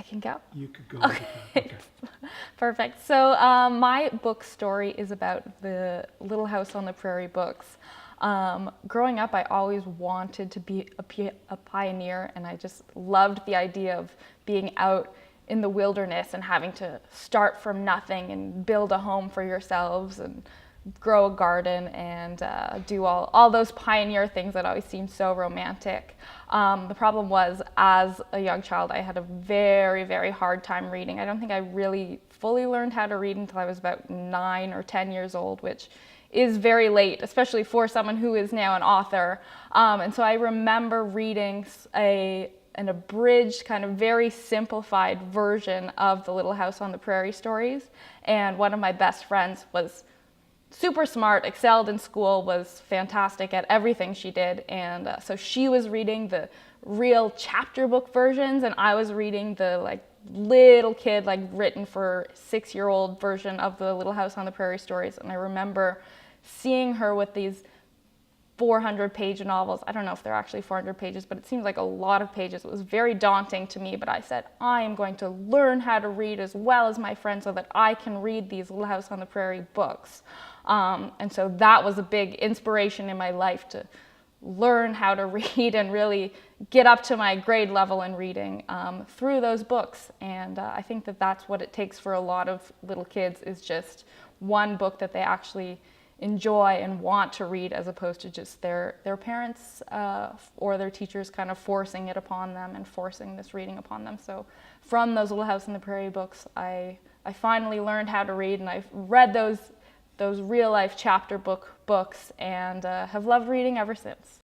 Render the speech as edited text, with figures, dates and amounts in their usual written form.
I can go? You could go. Okay. Okay. Perfect. So my book story is about the Little-House-on-the-Prairie books. Growing up, I always wanted to be a pioneer, and I just loved the idea of being out in the wilderness and having to start from nothing and build a home for yourselves and grow a garden and do all those pioneer things that always seemed so romantic. The problem was, as a young child, I had a very, very hard time reading. I don't think I really fully learned how to read until I was about 9 or 10 years old, which is very late, especially for someone who is now an author. And so I remember reading an abridged, kind of very simplified version of the Little House on the Prairie stories. And one of my best friends was super smart, excelled in school, was fantastic at everything she did. And so she was reading the real chapter book versions, and I was reading the like little kid, like written for 6-year-old version of the Little House on the Prairie stories. And I remember seeing her with these 400-page novels. I don't know if they're actually 400 pages, but it seems like a lot of pages. It was very daunting to me, but I said, I am going to learn how to read as well as my friends so that I can read these Little House on the Prairie books. And so that was a big inspiration in my life to learn how to read and really get up to my grade level in reading through those books. And I think that that's what it takes for a lot of little kids, is just one book that they actually enjoy and want to read, as opposed to just their parents or their teachers kind of forcing it upon them and forcing this reading upon them. So from those Little House on the Prairie books, I finally learned how to read, and I've read those real life chapter books and have loved reading ever since.